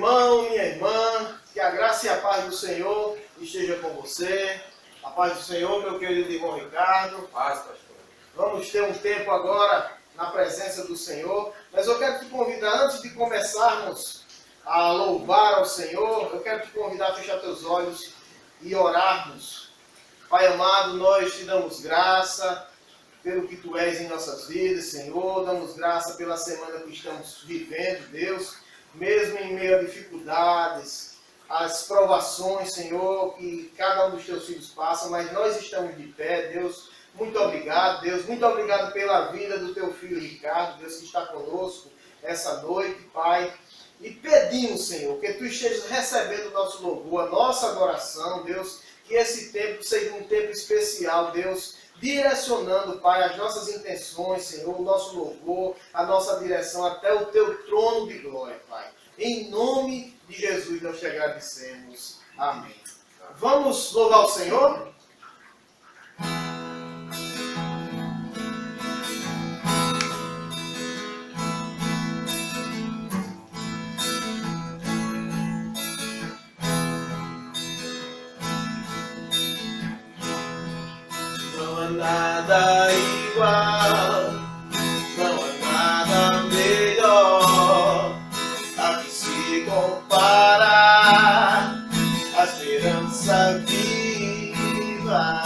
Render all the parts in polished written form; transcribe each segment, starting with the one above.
irmão, minha irmã, que a graça e a paz do Senhor esteja com você. A paz do Senhor, meu querido irmão Ricardo. Paz, pastor. Vamos ter um tempo agora na presença do Senhor, mas eu quero te convidar, antes de começarmos a louvar ao Senhor, eu quero te convidar a fechar teus olhos e orarmos. Pai amado, nós te damos graça pelo que Tu és em nossas vidas, Senhor. Damos graça pela semana que estamos vivendo, Deus. Mesmo em meio a dificuldades, as provações, Senhor, que cada um dos Teus filhos passa, mas nós estamos de pé, Deus. Muito obrigado, Deus. Muito obrigado pela vida do Teu filho Ricardo, Deus, que está conosco essa noite, Pai. E pedimos, Senhor, que Tu estejas recebendo o nosso louvor, a nossa adoração, Deus. Que esse tempo seja um tempo especial, Deus, direcionando, Pai, as nossas intenções, Senhor, o nosso louvor, a nossa direção até o Teu trono de glória, Pai. Em nome de Jesus nós te agradecemos. Amém. Vamos louvar o Senhor? Não há nada igual, não há nada melhor a que se comparar a esperança viva.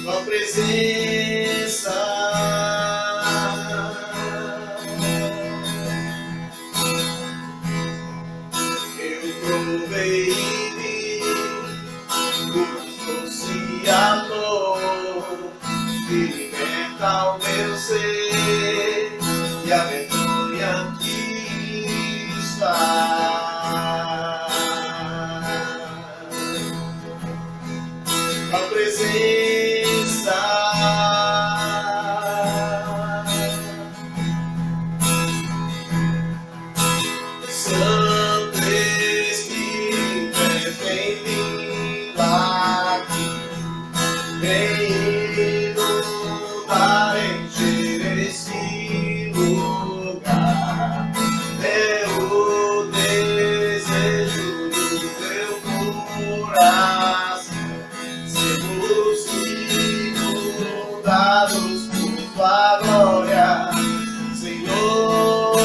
Tua presença eu provei e vi o doce amor que liberta o meu ser e a vergonha que está. A presença Santo Espírito vem vindo aqui, vem inundar, encher esse lugar. É o desejo do teu coração, sermos inundados por tua glória, Senhor.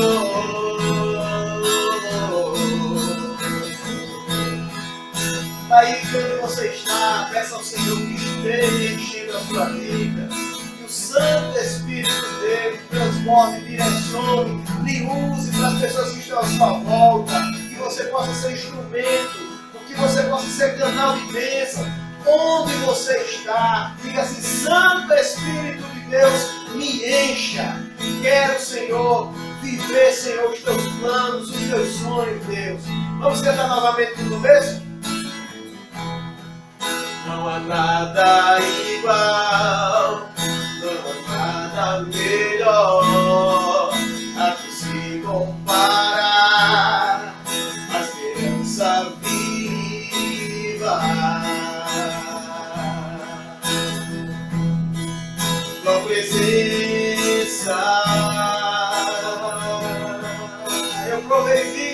Aí onde você está, peça ao Senhor que esteja enchendo a sua vida, que o Santo Espírito dele transforme, direcione, lhe use para as pessoas que estão à sua volta, que você possa ser instrumento, que você possa ser canal de bênção. Onde você está, diga assim: Santo Espírito de Deus, me encha. Quero, Senhor, viver, Senhor, os teus planos, os teus sonhos, Deus. Vamos cantar novamente no começo? Não há nada igual, não há nada melhor a que se comparar a esperança viva. Tua presença eu provei e vi,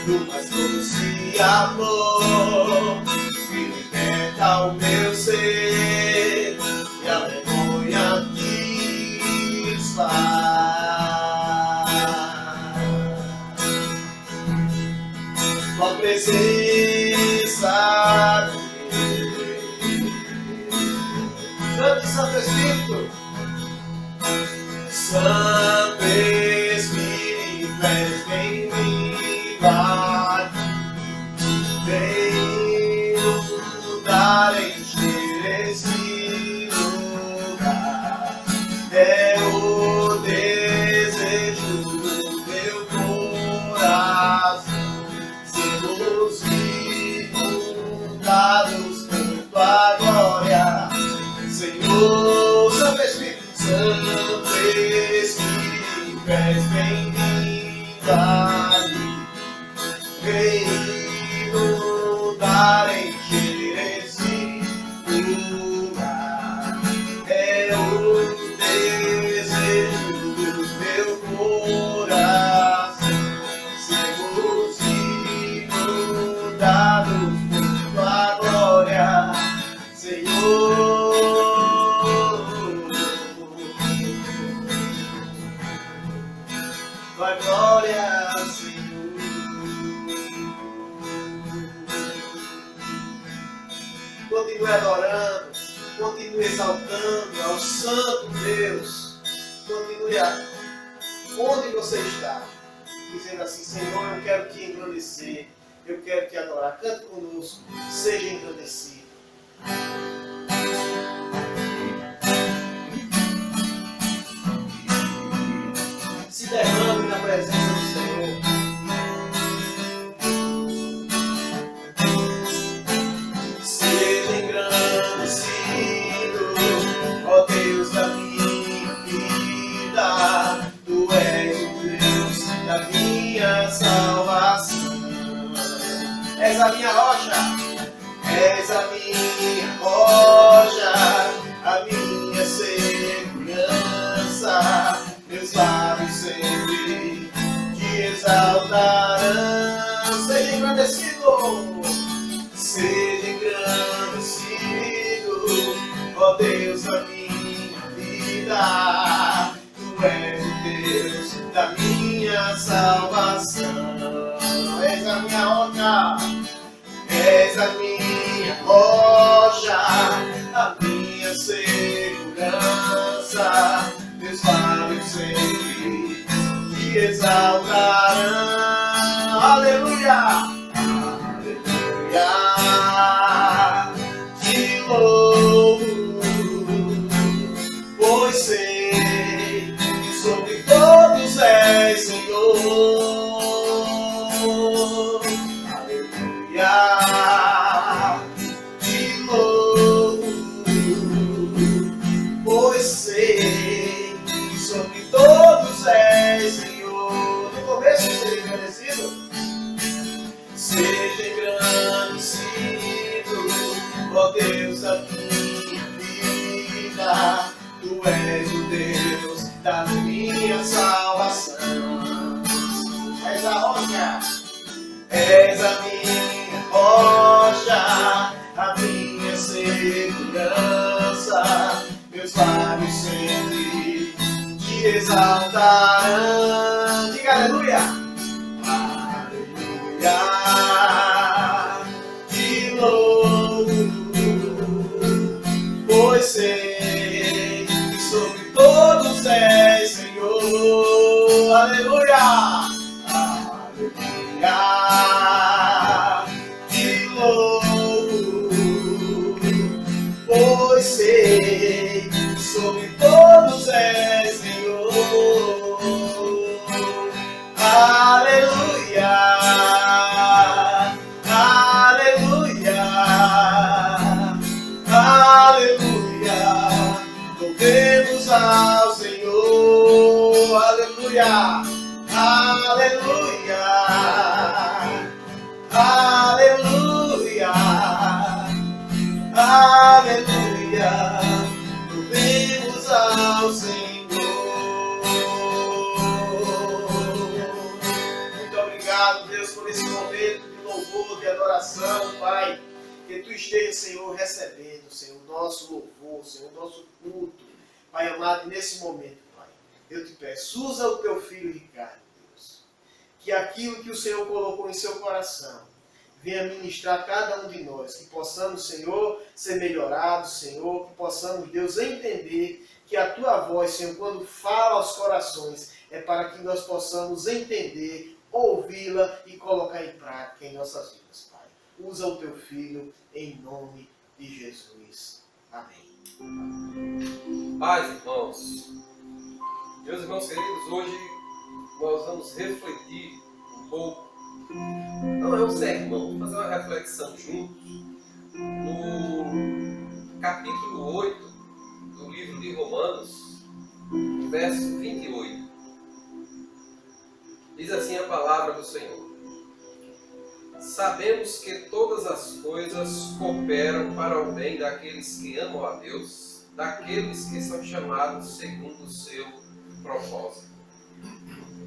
do mais doce amor que liberta o meu ser e a vergonha que desfaz. Tua presença, Santo Santo Espírito, Santo Espírito, vem vindo, vem inundar, encher esse lugar. É o desejo do teu coração, sermos inundados por tua glória, Senhor. Santo Espírito, Santo Espírito, és bem-vindo ali, vem inundar, encher esse lugar. continue adorando, continue exaltando ao Santo Deus, continue onde você está, dizendo assim: Senhor, eu quero te engrandecer, eu quero te adorar. Cante conosco, seja engrandecido. Se derrame na presença do Senhor. Seja engrandecido, ó Deus da minha vida. Tu és o Deus da minha salvação. És a minha rocha, és a minha rocha, a minha segurança. Meus lábios sempre te exaltarão. Seja engrandecido, seja engrandecido, ó Deus da minha vida. Tu és o Deus da minha salvação. És a minha rocha, és a minha rocha, a minha segurança. Meus lábios sempre te exaltarão. Aleluia, aleluia. Te louvo, pois sei que sobre todos és Senhor. Aleluia. Te louvo, pois sei que sobre todos és Senhor. No começo, seja engrandecido. Seja engrandecido, ó Deus da minha vida. Tu és o Deus da minha salvação. És a rocha, és a minha rocha, a minha segurança. Meus lábios sempre te exaltarão. Diga aleluia. Aleluia. Te louvo, pois sei que sobre todos és Senhor. Aleluia. Aleluia. Te louvo, pois sei que sobre todos és Senhor. Aleluia, aleluia, aleluia. Louvemos ao Senhor. Aleluia, aleluia, aleluia, aleluia. Louvemos ao Senhor. Muito obrigado, Deus, por esse momento de louvor, de adoração, Pai. Que Tu esteja, Senhor, recebendo, Senhor, nosso louvor, Senhor, nosso culto. Pai amado, nesse momento, Pai, eu te peço, usa o Teu filho Ricardo, Deus. Que aquilo que o Senhor colocou em seu coração venha ministrar a cada um de nós. Que possamos, Senhor, ser melhorados, Senhor. Que possamos, Deus, entender que a Tua voz, Senhor, quando fala aos corações, é para que nós possamos entender, ouvi-la e colocar em prática em nossas vidas, Pai. Usa o Teu Filho em nome de Jesus. Amém. Paz, irmãos. Meus irmãos queridos, hoje nós vamos refletir um pouco. Não é um sermão, vamos fazer uma reflexão juntos no capítulo 8 do livro de Romanos, verso 28. Diz assim a palavra do Senhor: sabemos que todas as coisas cooperam para o bem daqueles que amam a Deus, daqueles que são chamados segundo o seu propósito.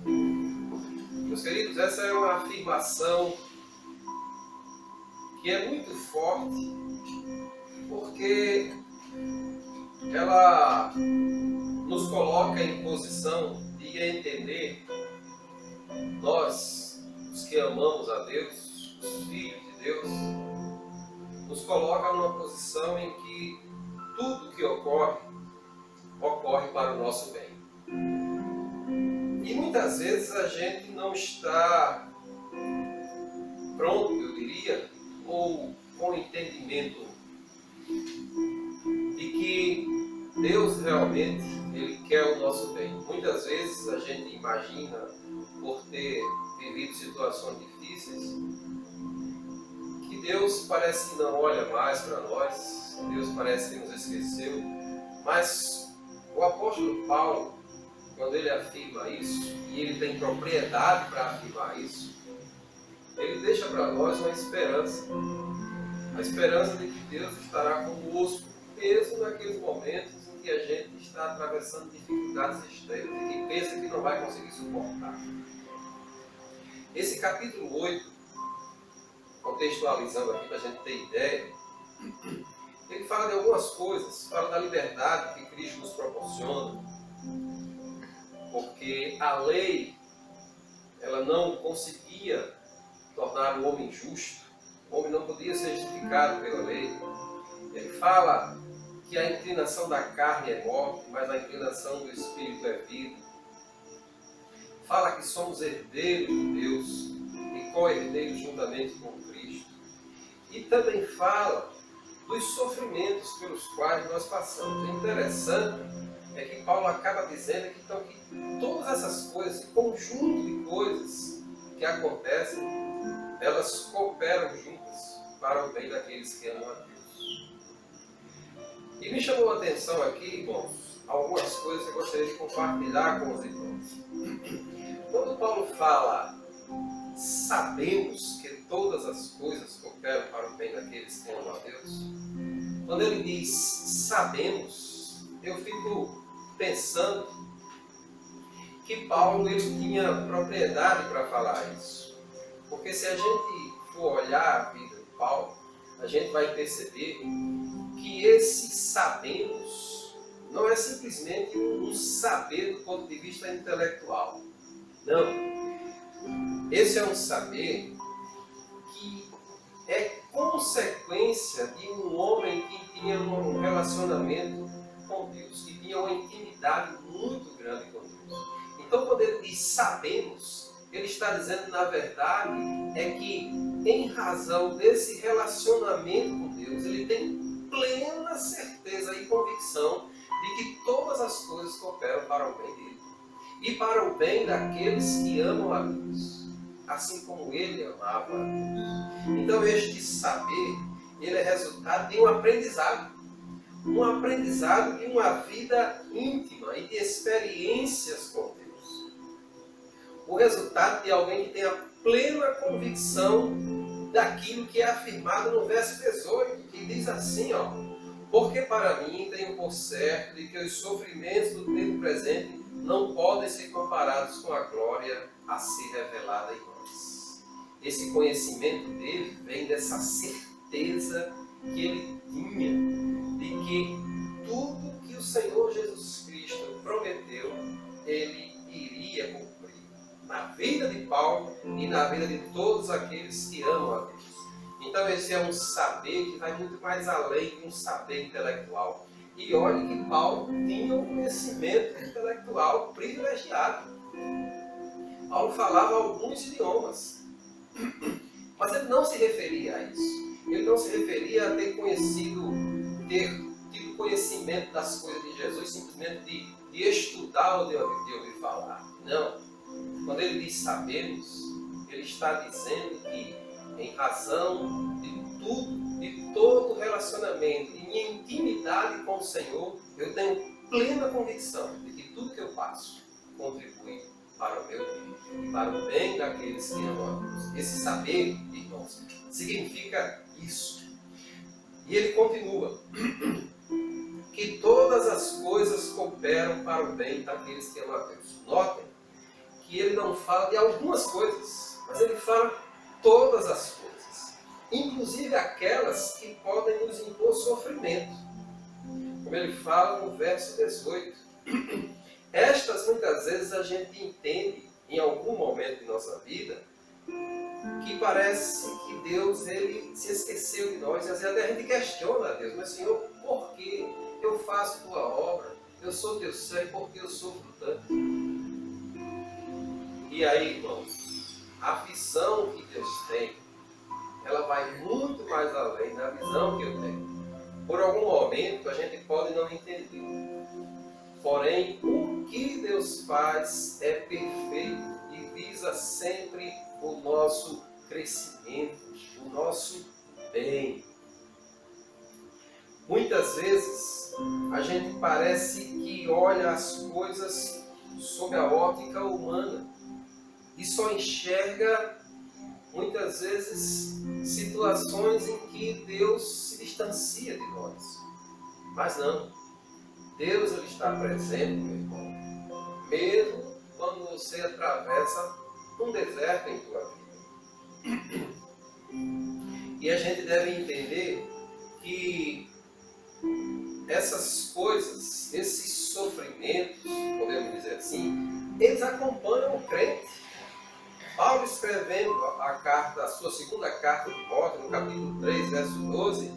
Meus queridos, essa é uma afirmação que é muito forte, porque ela nos coloca em posição de entender, nós, os que amamos a Deus, os filhos de Deus, nos coloca numa posição em que tudo que ocorre, ocorre para o nosso bem. E muitas vezes a gente não está pronto, eu diria, ou com entendimento de que Deus realmente Ele quer o nosso bem. Muitas vezes a gente imagina, por ter vivido situações difíceis, que Deus parece que não olha mais para nós, Deus parece que nos esqueceu, mas o apóstolo Paulo, quando ele afirma isso, e ele tem propriedade para afirmar isso, ele deixa para nós uma esperança. A esperança de que Deus estará conosco, mesmo naqueles momentos em que a gente está atravessando dificuldades extremas e que pensa que não vai conseguir suportar. Esse capítulo 8, contextualizando aqui para a gente ter ideia, ele fala de algumas coisas, fala da liberdade que Cristo nos proporciona, porque a lei, ela não conseguia tornar o homem justo, o homem não podia ser justificado pela lei. Ele fala que a inclinação da carne é morte, mas a inclinação do Espírito é vida. Fala que somos herdeiros de Deus e co-herdeiros juntamente com Cristo. E também fala dos sofrimentos pelos quais nós passamos. O interessante é que Paulo acaba dizendo que, então, que todas essas coisas, esse conjunto de coisas que acontecem, elas cooperam juntas para o bem daqueles que amam a Deus. E me chamou a atenção aqui, irmãos, algumas coisas que eu gostaria de compartilhar com os irmãos. Quando Paulo fala, sabemos que todas as coisas cooperam para o bem daqueles que amam a Deus. Quando ele diz sabemos, eu fico pensando que Paulo ele tinha propriedade para falar isso. Porque se a gente for olhar a vida de Paulo, a gente vai perceber que esse sabemos não é simplesmente um saber do ponto de vista intelectual. Não. Esse é um saber que é consequência de um homem que tinha um relacionamento com Deus, que tinha uma intimidade muito grande com Deus. Então, quando ele diz sabemos, ele está dizendo, na verdade, é que em razão desse relacionamento com Deus, ele tem plena certeza e convicção de que todas as coisas cooperam para o bem dele e para o bem daqueles que amam a Deus, assim como ele amava a Deus. Então, este saber, ele é resultado de um aprendizado de uma vida íntima e de experiências com Deus. O resultado de alguém que tenha plena convicção daquilo que é afirmado no verso 18, que diz assim, ó: porque para mim tenho por certo de que os sofrimentos do tempo presente não podem ser comparados com a glória a ser revelada em nós. Esse conhecimento dele vem dessa certeza que ele tinha de que tudo que o Senhor Jesus Cristo prometeu, ele iria cumprir na vida de Paulo e na vida de todos aqueles que amam a Deus. Então esse é um saber que vai muito mais além de um saber intelectual. E olhe que Paulo tinha um conhecimento intelectual privilegiado. Paulo falava alguns idiomas, mas ele não se referia a isso. Ele não se referia a ter tido conhecimento das coisas de Jesus, simplesmente de estudar ou de ouvir falar. Não. Quando ele diz sabemos, ele está dizendo que, em razão de tudo, de todo relacionamento, de minha intimidade com o Senhor, eu tenho plena convicção de que tudo que eu faço contribui para o meu bem e para o bem daqueles que amam a Deus. Esse saber, irmãos, significa isso. E ele continua, que todas as coisas cooperam para o bem daqueles que amam a Deus. Notem que ele não fala de algumas coisas, mas ele fala todas as coisas, inclusive aquelas que podem nos impor sofrimento. Como ele fala no verso 18. Estas muitas vezes a gente entende, em algum momento de nossa vida, que parece que Deus ele se esqueceu de nós. E às vezes até a gente questiona a Deus, mas Senhor, por que eu faço tua obra? Eu sou teu servo, por que eu sofro tanto? E aí, irmãos, a visão que Deus tem, ela vai muito mais além da visão que eu tenho. Por algum momento a gente pode não entender. Porém, o que Deus faz é perfeito e visa sempre o nosso crescimento, o nosso bem. Muitas vezes a gente parece que olha as coisas sob a ótica humana e só enxerga muitas vezes situações em que Deus se distancia de nós. Mas não. Deus ele está presente, meu irmão, mesmo quando você atravessa um deserto em tua vida. E a gente deve entender que essas coisas, esses sofrimentos, podemos dizer assim, eles acompanham o crente. Paulo, escrevendo a sua segunda carta de Timóteo, no capítulo 3, verso 12,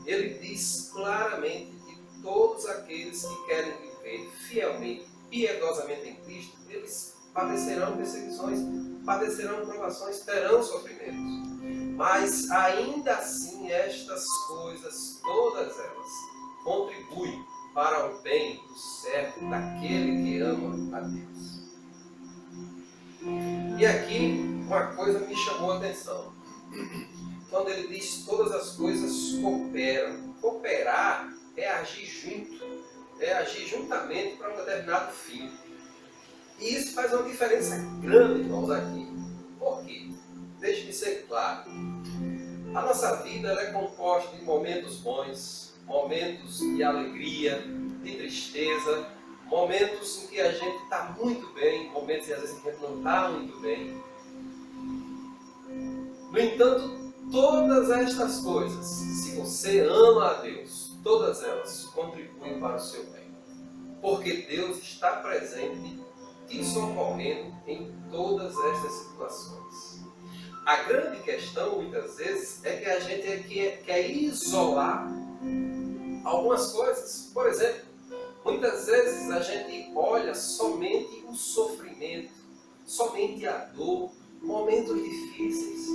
ele diz claramente que todos aqueles que querem viver fielmente, piedosamente em Cristo, eles padecerão perseguições, padecerão provações, terão sofrimentos. Mas ainda assim estas coisas, todas elas, contribuem para o bem do servo, daquele que ama a Deus. E aqui uma coisa me chamou a atenção. Quando ele diz todas as coisas cooperam. Cooperar é agir junto, é agir juntamente para um determinado fim. E isso faz uma diferença grande, irmãos, aqui. Por quê? Deixe-me ser claro. A nossa vida ela é composta de momentos bons, momentos de alegria, de tristeza, momentos em que a gente está muito bem, momentos às vezes em que a gente não está muito bem. No entanto, todas estas coisas, se você ama a Deus, todas elas contribuem para o seu bem. Porque Deus está presente, te socorrendo em todas estas situações. A grande questão, muitas vezes, é que a gente quer isolar algumas coisas. Por exemplo, muitas vezes a gente olha somente o sofrimento, somente a dor, momentos difíceis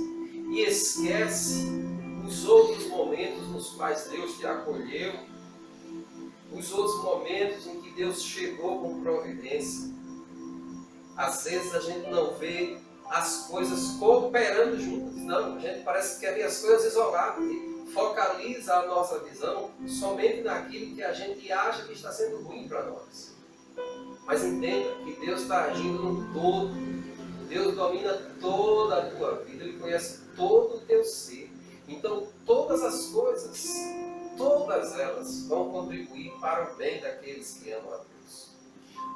e esquece os outros momentos nos quais Deus te acolheu, os outros momentos em que Deus chegou com providência. Às vezes a gente não vê as coisas cooperando juntas, não. A gente parece que quer ver as coisas isoladas e focaliza a nossa visão somente naquilo que a gente acha que está sendo ruim para nós. Mas entenda que Deus está agindo no todo. Deus domina toda a tua vida, Ele conhece todo o teu ser. Então todas as coisas, todas elas vão contribuir para o bem daqueles que amam a Deus.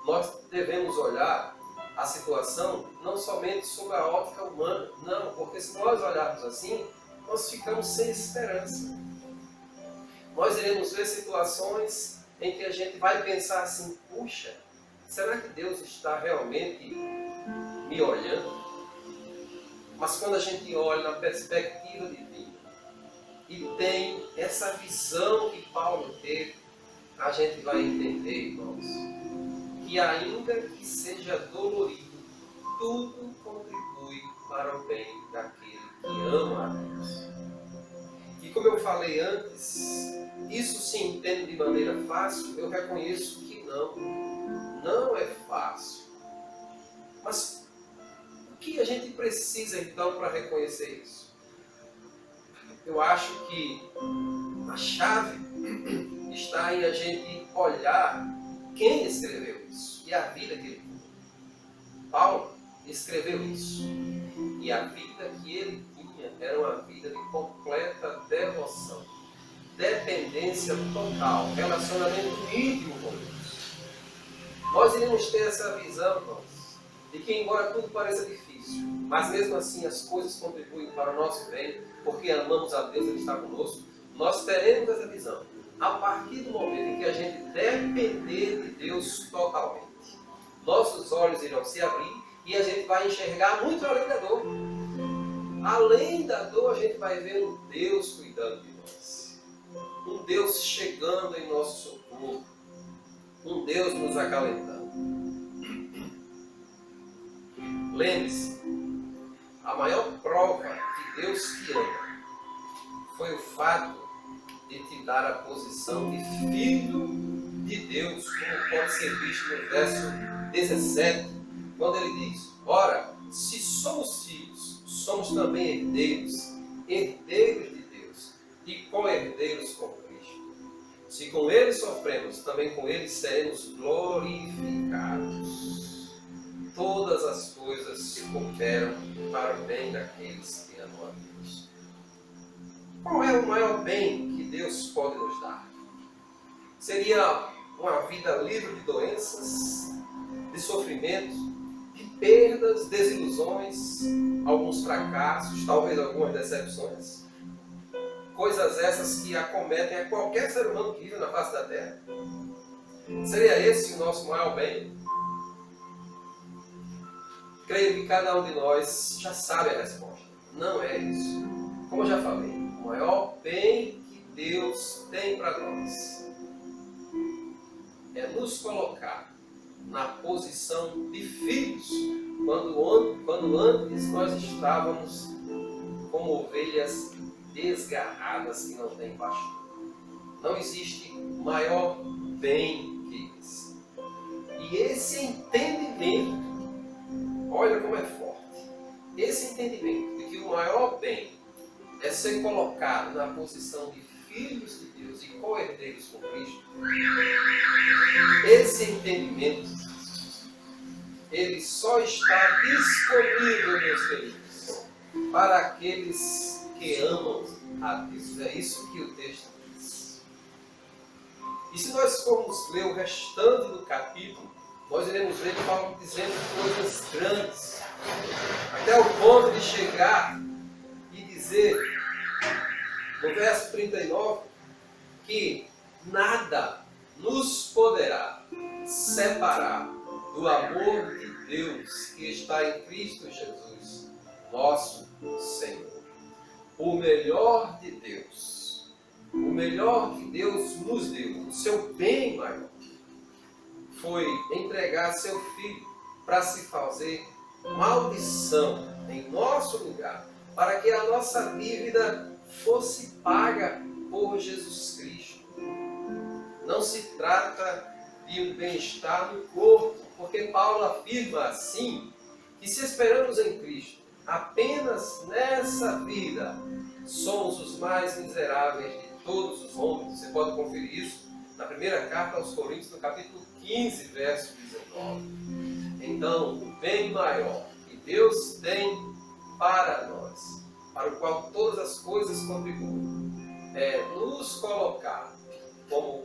Nós devemos olhar a situação não somente sob a ótica humana, não, porque se nós olharmos assim, nós ficamos sem esperança. Nós iremos ver situações em que a gente vai pensar assim, puxa, será que Deus está realmente me olhando? Mas quando a gente olha na perspectiva divina e tem essa visão que Paulo teve, a gente vai entender, irmãos, que ainda que seja dolorido, tudo contribui para o bem daquele que ama a Deus. E como eu falei antes, isso se entende de maneira fácil? Eu reconheço que não é fácil. Mas o que a gente precisa então para reconhecer isso? Eu acho que a chave está em a gente olhar quem escreveu isso e a vida que ele tinha. Paulo escreveu isso. E a vida que ele tinha era uma vida de completa devoção, dependência total, relacionamento íntimo com Deus. Nós iremos ter essa visão, irmãos, de que embora tudo pareça difícil, mas mesmo assim as coisas contribuem para o nosso bem, porque amamos a Deus, Ele está conosco. Nós teremos essa visão a partir do momento em que a gente depender de Deus totalmente. Nossos olhos irão se abrir e a gente vai enxergar muito além da dor. além da dor, a gente vai ver um Deus cuidando de nós. Um Deus chegando em nosso socorro. Um Deus nos acalentando. Lembre-se, a maior prova que Deus te ama foi o fato de te dar a posição de filho de Deus, como pode ser visto no verso 17, quando ele diz: ora, se somos filhos, somos também herdeiros, herdeiros de Deus e co-herdeiros com Cristo. Se com ele sofremos, também com ele seremos glorificados. Todas as coisas cooperam para o bem daqueles que amam a Deus. Qual é o maior bem que Deus pode nos dar? Seria uma vida livre de doenças, de sofrimentos, de perdas, desilusões, alguns fracassos, talvez algumas decepções. Coisas essas que acometem a qualquer ser humano que vive na face da terra. Seria esse o nosso maior bem? Creio que cada um de nós já sabe a resposta. Não é isso. Como eu já falei, o maior bem que Deus tem para nós é nos colocar na posição de filhos, quando antes nós estávamos como ovelhas desgarradas que não têm pastor. Não existe maior bem que esse. E esse entendimento, olha como é forte, esse entendimento de que o maior bem é ser colocado na posição de filhos de Deus e co-herdeiros com Cristo, esse entendimento, ele só está disponível, meus queridos, para aqueles que amam a Deus. É isso que o texto diz. E se nós formos ler o restante do capítulo, nós iremos ver Paulo dizendo coisas grandes, até o ponto de chegar e dizer, no verso 39, que nada nos poderá separar do amor de Deus que está em Cristo Jesus, nosso Senhor. O melhor de Deus, o melhor que Deus nos deu, o seu bem maior, foi entregar seu Filho para se fazer maldição em nosso lugar, para que a nossa dívida fosse paga por Jesus Cristo. Não se trata de um bem-estar no corpo, porque Paulo afirma assim, que se esperamos em Cristo apenas nessa vida, somos os mais miseráveis de todos os homens. Você pode conferir isso na primeira carta aos Coríntios, no capítulo 15, verso 19. Então, o bem maior que Deus tem para nós, para o qual todas as coisas contribuem, é nos colocar como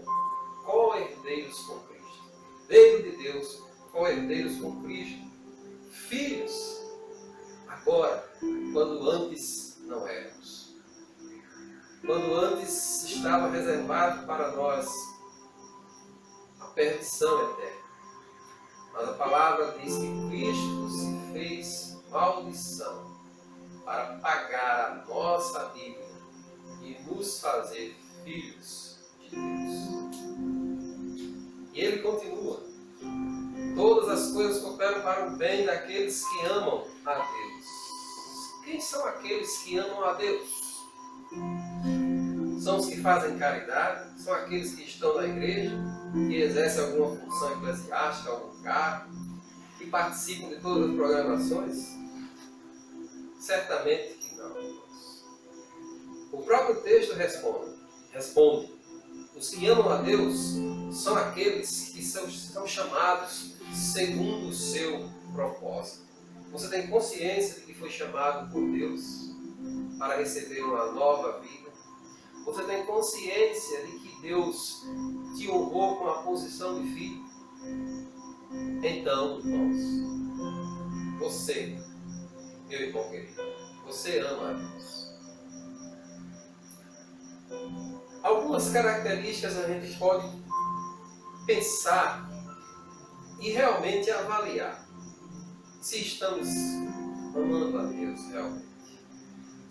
co-herdeiros com Cristo. Herdeiro de Deus, co-herdeiros com Cristo, filhos, agora, quando antes não éramos. Quando antes estava reservado para nós a perdição eterna. Mas a palavra diz que Cristo se fez maldição para pagar a nossa dívida e nos fazer filhos de Deus. E ele continua: todas as coisas cooperam para o bem daqueles que amam a Deus. Quem são aqueles que amam a Deus? São os que fazem caridade? São aqueles que estão na igreja, que exercem alguma função eclesiástica, algum cargo, que participam de todas as programações? Certamente que não. O próprio texto responde: os que amam a Deus são aqueles que são chamados segundo o seu propósito. Você tem consciência de que foi chamado por Deus para receber uma nova vida? Você tem consciência de que Deus te honrou com a posição de filho? Então, irmãos, você, meu irmão querido, você ama a Deus. Algumas características a gente pode pensar e realmente avaliar se estamos amando a Deus realmente.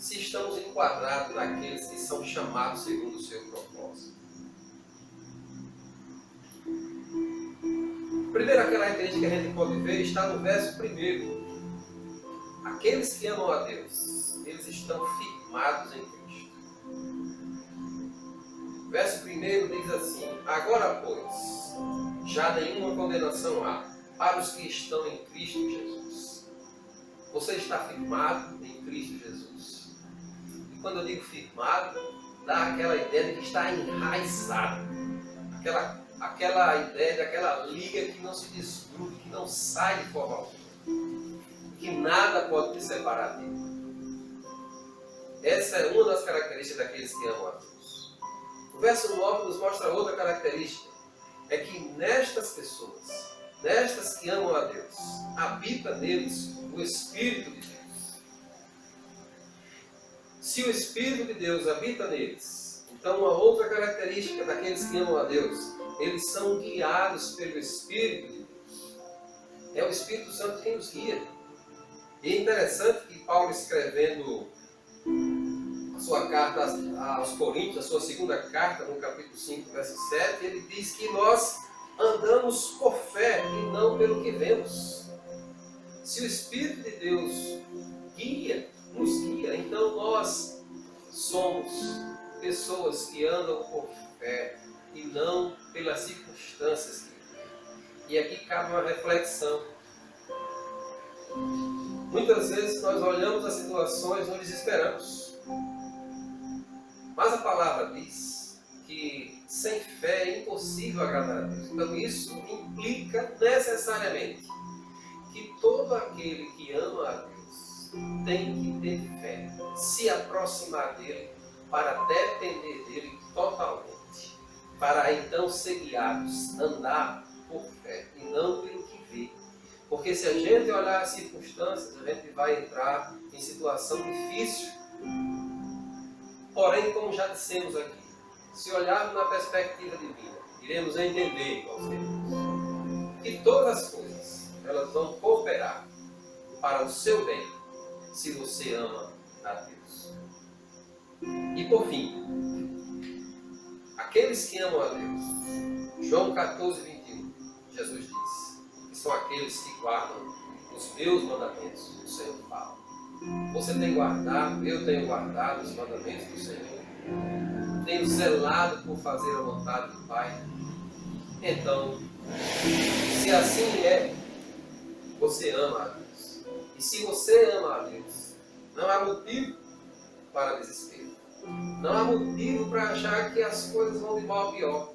se estamos enquadrados naqueles que são chamados segundo o seu propósito. A primeira característica que a gente pode ver está no verso 1. Aqueles que amam a Deus, eles estão firmados em Cristo. O verso 1 diz assim: agora, pois, já nenhuma condenação há para os que estão em Cristo Jesus. Você está firmado em Cristo Jesus. E quando eu digo firmado, dá aquela ideia de que está enraizado. Aquela ideia daquela liga que não se desgruda, que não sai de forma alguma. Que nada pode te separar dele. Essa é uma das características daqueles que amam a Deus. O verso 9 nos mostra outra característica. É que nestas pessoas, nestas que amam a Deus, habita neles o Espírito de Deus. Se o Espírito de Deus habita neles, então uma outra característica daqueles que amam a Deus, eles são guiados pelo Espírito de Deus. É o Espírito Santo quem os guia. E é interessante que Paulo, escrevendo a sua carta aos Coríntios, a sua segunda carta, no capítulo 5, verso 7, ele diz que nós andamos por fé e não pelo que vemos. Se o Espírito de Deus nos guia, então nós somos pessoas que andam por fé e não pelas circunstâncias. E aqui cabe uma reflexão. Muitas vezes nós olhamos as situações e nos desesperamos. Mas a palavra diz que sem fé é impossível agradar a Deus. Então isso implica necessariamente que todo aquele que ama a Deus tem que ter fé, se aproximar dele para depender dele totalmente, para então ser guiados, andar por fé e não pelo que vê. Porque se a gente olhar as circunstâncias, a gente vai entrar em situação difícil. Porém, como já dissemos aqui, se olharmos na perspectiva divina, iremos entender, que todas as coisas elas vão cooperar para o seu bem, se você ama a Deus. E por fim, aqueles que amam a Deus, João 14, 21, Jesus diz, que são aqueles que guardam os meus mandamentos, o Senhor fala. Você tem guardado, eu tenho guardado os mandamentos do Senhor. Tenho zelado por fazer a vontade do Pai. Então, se assim é, você ama a Deus. E se você ama a Deus, não há motivo para desespero. Não há motivo para achar que as coisas vão de mal a pior.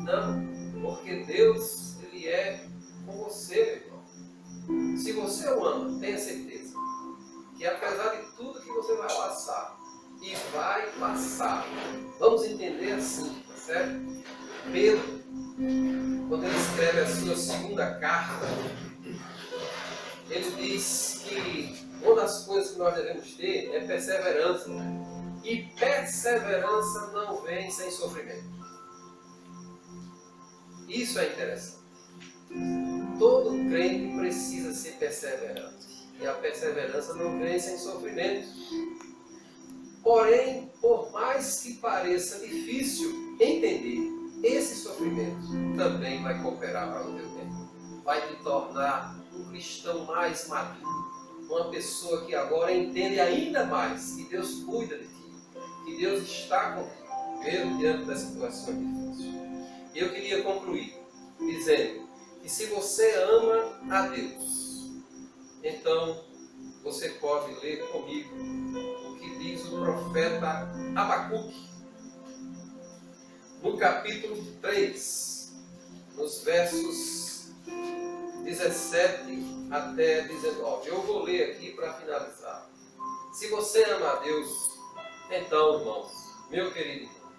Não, porque Deus, Ele é com você, meu irmão. Se você o ama, tenha certeza que apesar de tudo que você vai passar, e vai passar, vamos entender assim, tá certo? Pedro, quando ele escreve a sua segunda carta, ele diz que uma das coisas que nós devemos ter é perseverança. E perseverança não vem sem sofrimento. Isso é interessante. Todo crente precisa ser perseverante. E a perseverança não vem sem sofrimento. Porém, por mais que pareça difícil entender, esse sofrimento também vai cooperar para o teu bem. Vai te tornar um cristão mais maduro. Uma pessoa que agora entende ainda mais que Deus cuida de ti. Que Deus está contigo, mesmo diante das situações difíceis. E eu queria concluir dizendo que se você ama a Deus, então você pode ler comigo o que diz o profeta Abacuque, no capítulo 3, nos versos 17 até 19. Eu vou ler aqui para finalizar. Se você ama a Deus, então, irmãos, meu querido irmão,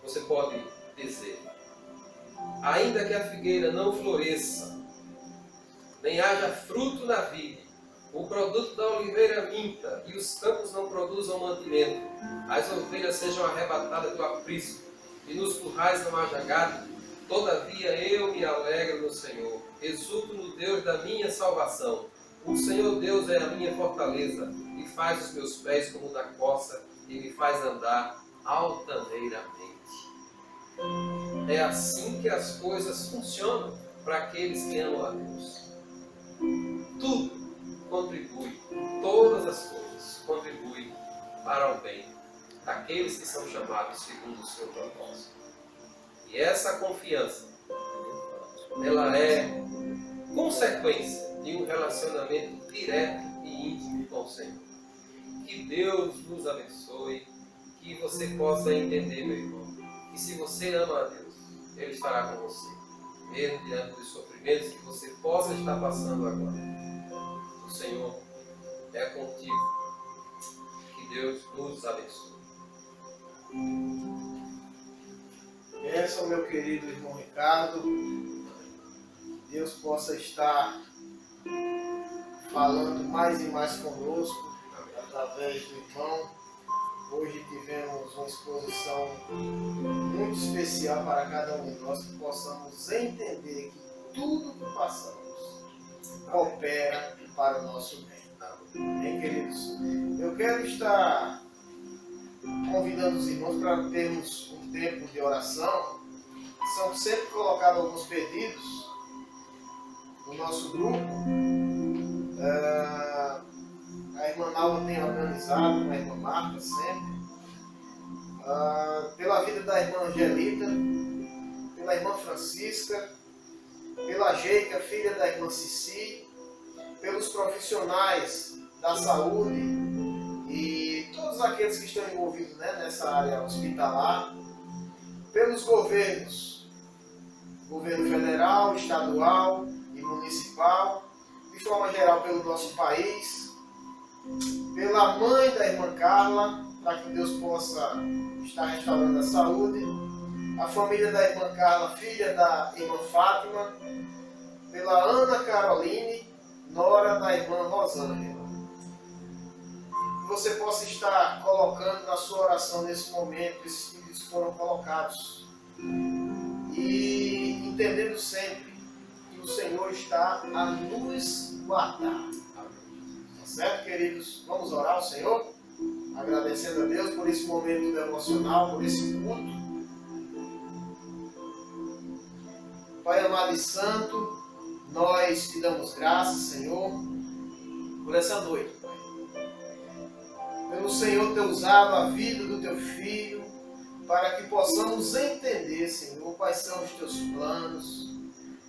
você pode dizer: ainda que a figueira não floresça, nem haja fruto na vide, o produto da oliveira minta, e os campos não produzam mantimento, as ovelhas sejam arrebatadas do aprisco, e nos currais não haja gado, todavia eu me alegro no Senhor, exulto no Deus da minha salvação. O Senhor Deus é a minha fortaleza, e faz os meus pés como da corça e me faz andar altaneiramente. É assim que as coisas funcionam para aqueles que amam a Deus. Tudo contribui, todas as coisas contribuem para o bem daqueles que são chamados segundo o seu propósito. E essa confiança, ela é consequência de um relacionamento direto e íntimo com o Senhor. Que Deus nos abençoe, que você possa entender, meu irmão, que se você ama a Deus, Ele estará com você, mesmo diante dos sofrimentos que você possa estar passando agora. O Senhor é contigo. Que Deus nos abençoe. Bênção, meu querido irmão Ricardo. Deus possa estar falando mais e mais conosco através do irmão. Hoje tivemos uma exposição muito especial para cada um de nós, que possamos entender que tudo que passamos coopera para o nosso bem. Bem, queridos? Eu quero estar convidando os irmãos para termos um tempo de oração. São sempre colocados alguns pedidos no nosso grupo. A irmã Nalva tem organizado, com a irmã Marta sempre, pela vida da irmã Angelita, pela irmã Francisca, pela Jeica, filha da irmã Cici, pelos profissionais da saúde e todos aqueles que estão envolvidos, né, nessa área hospitalar, pelos governos, governo federal, estadual e municipal, de forma geral pelo nosso país, pela mãe da irmã Carla, para que Deus possa estar restaurando a saúde, a família da irmã Carla, filha da irmã Fátima, pela Ana Caroline, nora da irmã Rosângela. Que você possa estar colocando na sua oração nesse momento, esses pedidos foram colocados, e entendendo sempre que o Senhor está a nos guardar. Tá certo, queridos? Vamos orar ao Senhor, agradecendo a Deus por esse momento devocional, por esse culto. Pai amado e santo, nós te damos graças, Senhor, por essa noite, Pai. Pelo Senhor ter usado a vida do teu filho para que possamos entender, Senhor, quais são os teus planos,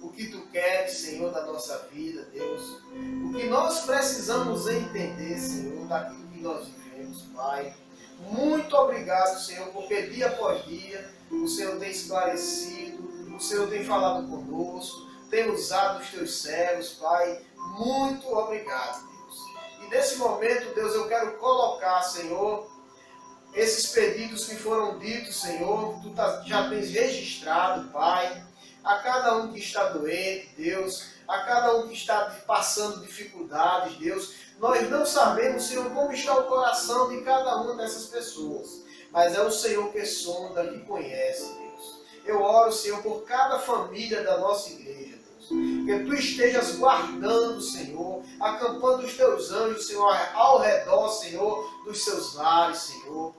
o que tu queres, Senhor, da nossa vida, Deus. O que nós precisamos entender, Senhor, daquilo que nós vivemos, Pai. Muito obrigado, Senhor, porque dia após dia o Senhor tem esclarecido, o Senhor tem falado conosco, tem usado os teus servos, Pai. Muito obrigado, Deus. E nesse momento, Deus, eu quero colocar, Senhor, esses pedidos que foram ditos, Senhor, tu já tens registrado, Pai, a cada um que está doente, Deus, a cada um que está passando dificuldades, Deus. Nós não sabemos, Senhor, como está o coração de cada uma dessas pessoas, mas é o Senhor que sonda, que conhece, Deus. Eu oro, Senhor, por cada família da nossa igreja, Deus, que tu estejas guardando, Senhor, acampando os teus anjos, Senhor, ao redor, Senhor, dos seus lares, Senhor,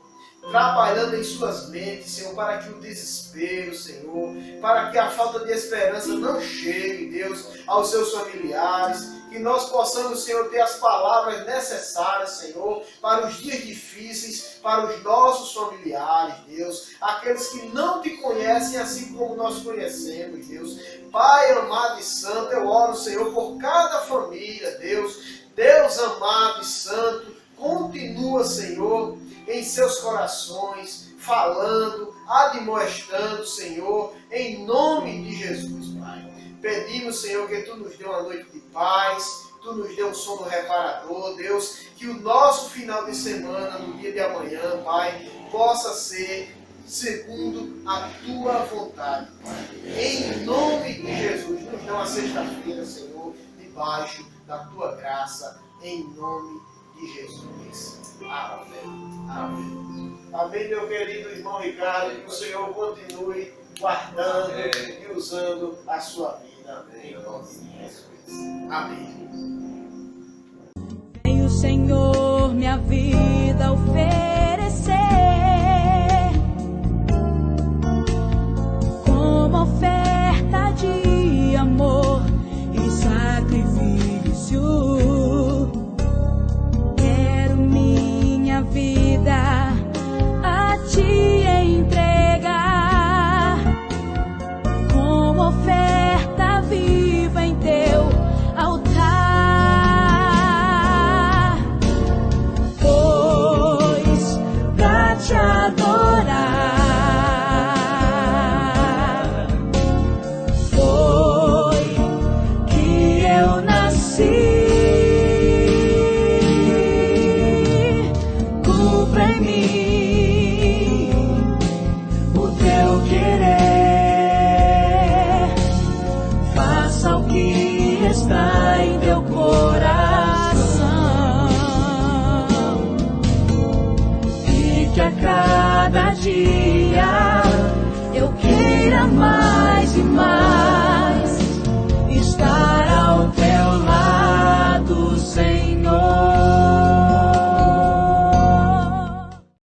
trabalhando em suas mentes, Senhor, para que o desespero, Senhor, para que a falta de esperança não chegue, Deus, aos seus familiares, que nós possamos, Senhor, ter as palavras necessárias, Senhor, para os dias difíceis, para os nossos familiares, Deus, aqueles que não te conhecem assim como nós conhecemos, Deus. Pai amado e santo, eu oro, Senhor, por cada família, Deus. Deus amado e santo, continua, Senhor, em seus corações, falando, admoestando, Senhor, em nome de Jesus, Pai. Pedimos, Senhor, que tu nos dê uma noite de paz, tu nos dê um sono reparador, Deus, que o nosso final de semana, no dia de amanhã, Pai, possa ser segundo a tua vontade, Pai. Em nome de Jesus, nos dê uma sexta-feira, Senhor, debaixo da tua graça, em nome de Jesus. Amém. Amém. Amém, meu querido irmão Ricardo, que o Senhor continue guardando e usando a sua vida. Amém. Em nome de Jesus. Amém. Vem o Senhor minha vida oferecer como oferta de amor e sacrifício. Quero minha vida a te entregar como oferta viva em teu altar, pois pra te adorar foi que eu nasci. Cumpra em mim o teu querer, faça o que está em teu coração, e que a cada dia